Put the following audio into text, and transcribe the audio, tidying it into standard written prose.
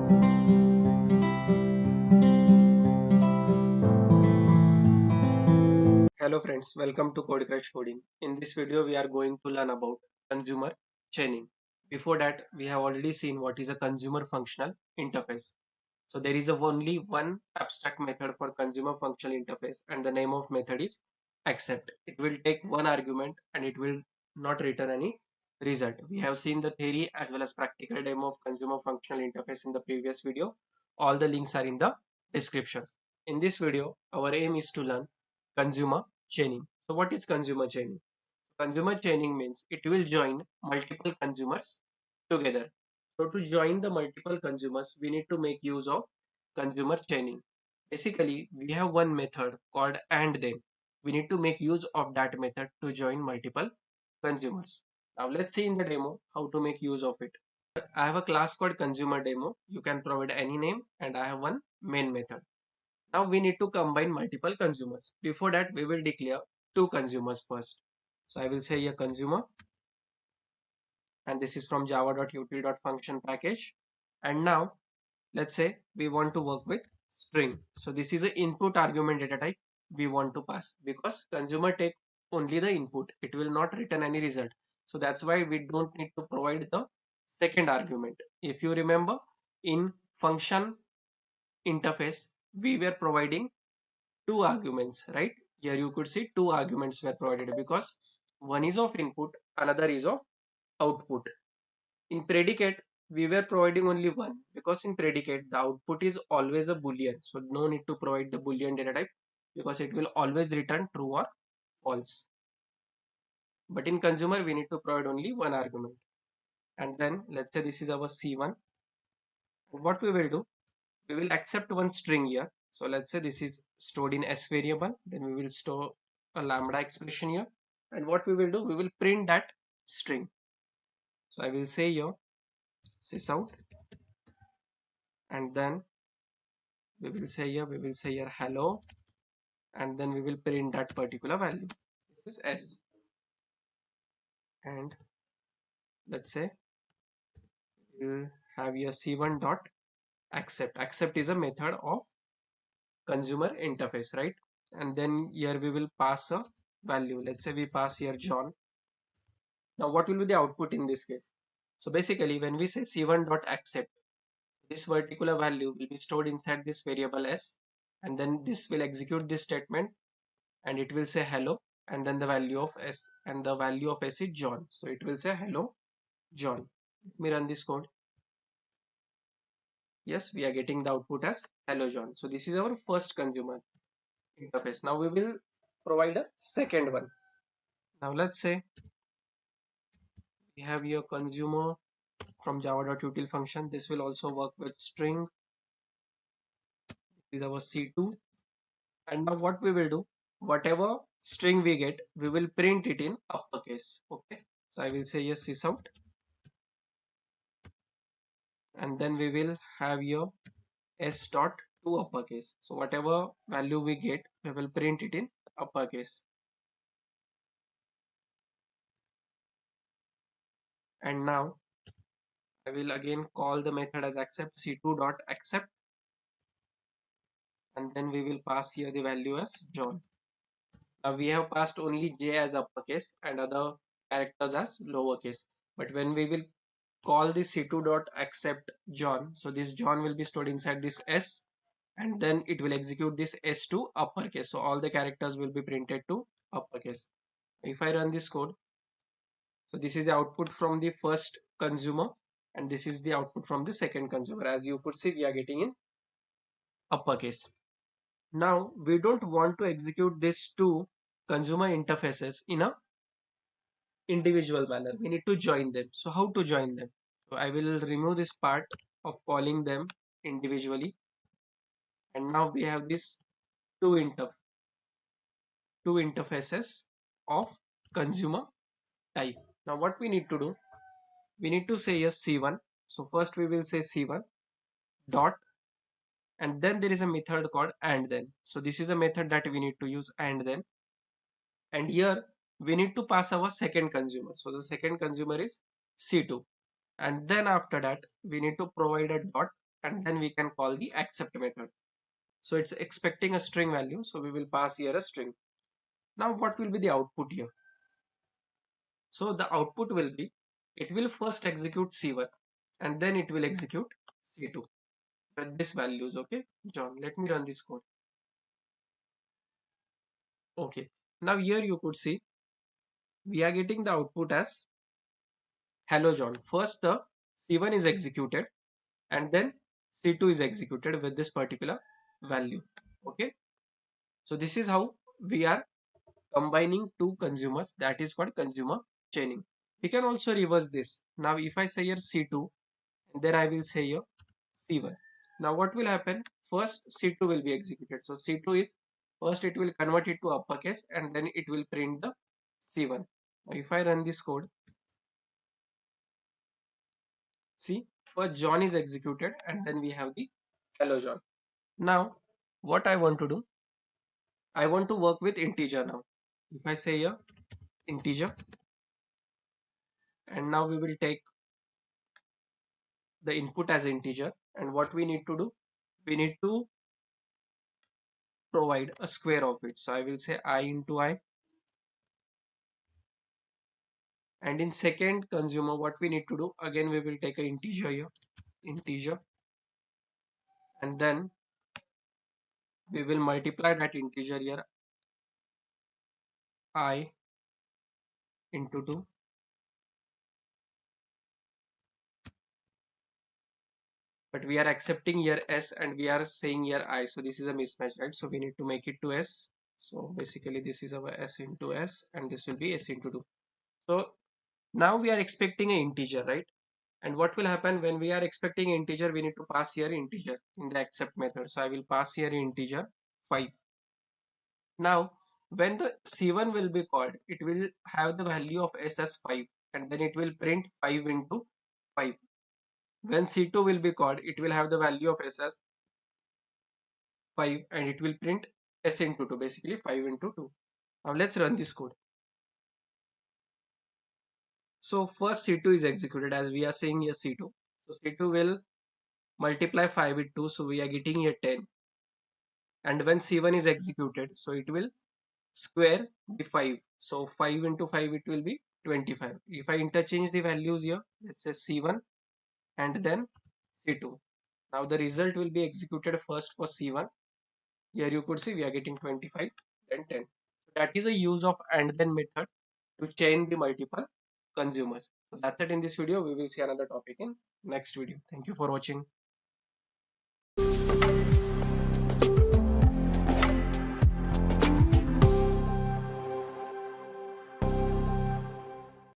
Hello friends, welcome to Code Crash Coding. In this video, we are going to learn about consumer chaining. Before that, we have already seen what is a consumer functional interface. So there is only one abstract method for consumer functional interface, and the name of method is accept. It will take one argument and it will not return any result. We have seen the theory as well as practical demo of consumer functional interface in the previous video. All the links are in the description. In this video, our aim is to learn consumer chaining. So what is consumer chaining? Consumer chaining means it will join multiple consumers together. So to join the multiple consumers, we need to make use of consumer chaining. Basically, we have one method called andThen. We need to make use of that method to join multiple consumers. Now let's see in the demo how to make use of it. I have a class called consumer demo. You can provide any name and I have one main method. Now we need to combine multiple consumers. Before that, we will declare two consumers first. So I will say a consumer, and this is from java.util.function package. And now let's say we want to work with string. So this is an input argument data type we want to pass, because consumer take only the input. It will not return any result. So that's why we don't need to provide the second argument. If you remember, in function interface, we were providing two arguments, right? Here you could see two arguments were provided because one is of input, another is of output. In predicate, we were providing only one, because in predicate the output is always a boolean, so no need to provide the boolean data type because it will always return true or false. But in consumer, we need to provide only one argument. And then let's say this is our C1. And what we will do, we will accept one string here. So let's say this is stored in S variable, then we will store a lambda expression here. And what we will do, we will print that string. So I will say here sysout, and then we will say here hello, and then we will print that particular value. This is S. And let's say we'll have here C1 dot accept. Accept is a method of consumer interface, right? And then here we will pass a value. Let's say we pass here John. Now what will be the output in this case? So basically when we say C1 dot accept, this particular value will be stored inside this variable S, and then this will execute this statement and it will say hello, and then the value of S, and the value of S is John, so it will say hello John. Let me run this code. Yes, we are getting the output as hello John. So this is our first consumer interface. Now we will provide a second one. Now let's say we have your consumer from java.util function. This will also work with string. This is our C2. And now what we will do, whatever string we get, we will print it in uppercase. Okay, so I will say yes sysout, and then we will have your S dot to uppercase. So whatever value we get, we will print it in uppercase. And now I will again call the method as accept C2 dot accept, and then we will pass here the value as John. Now we have passed only J as uppercase and other characters as lowercase. But when we will call this C2 dot accept John, so this John will be stored inside this S, and then it will execute this S to uppercase. So all the characters will be printed to uppercase. If I run this code, so this is the output from the first consumer, and this is the output from the second consumer. As you could see, we are getting in uppercase. Now we don't want to execute these two consumer interfaces in a individual manner. We need to join them. So how to join them? So I will remove this part of calling them individually, and now we have these two interfaces of consumer type. Now what we need to do, we need to say a C1. So first we will say C1 dot, and then there is a method called andThen. So this is a method that we need to use andThen, and here we need to pass our second consumer. So the second consumer is C2, and then after that we need to provide a dot and then we can call the accept method. So it's expecting a string value, so we will pass here a string. Now what will be the output here? So the output will be, it will first execute C1 and then it will execute C2 with these values. Okay, John, let me run this code. Okay, now here you could see we are getting the output as hello John. First the C1 is executed and then C2 is executed with this particular value. Okay, so this is how we are combining two consumers, that is called consumer chaining. We can also reverse this. Now if I say here C2 and then I will say here C1. Now what will happen? First C2 will be executed. So C2 is, first it will convert it to uppercase and then it will print the C1. Now if I run this code, see, first John is executed and then we have the hello John. Now what I want to do, I want to work with integer now. If I say here integer, and now we will take the input as integer, and what we need to do, we need to provide a square of it. So I will say I into I, and in second consumer what we need to do, again we will take an integer here, integer, and then we will multiply that integer here, I into 2, but we are accepting here s and we are saying here I, so this is a mismatch, right? So we need to make it to s. So basically this is our s into s and this will be s into 2. So now we are expecting an integer, right? And what will happen when we are expecting integer, we need to pass here integer in the accept method. So I will pass here integer 5. Now when the C1 will be called, it will have the value of s as 5 and then it will print 5 into 5. When C2 will be called, it will have the value of s as 5 and it will print s into 2, basically 5 into 2. Now let's run this code. So first C2 is executed, as we are saying here C2. So C2 will multiply 5 with 2, so we are getting here 10. And when C1 is executed, so it will square the 5. So 5 into 5 it will be 25. If I interchange the values here, let's say C1 and then C2. Now the result will be executed first for C1. Here you could see we are getting 25 then 10. That is a use of and then method to chain the multiple consumers. So that's it in this video. We will see another topic in next video. Thank you for watching.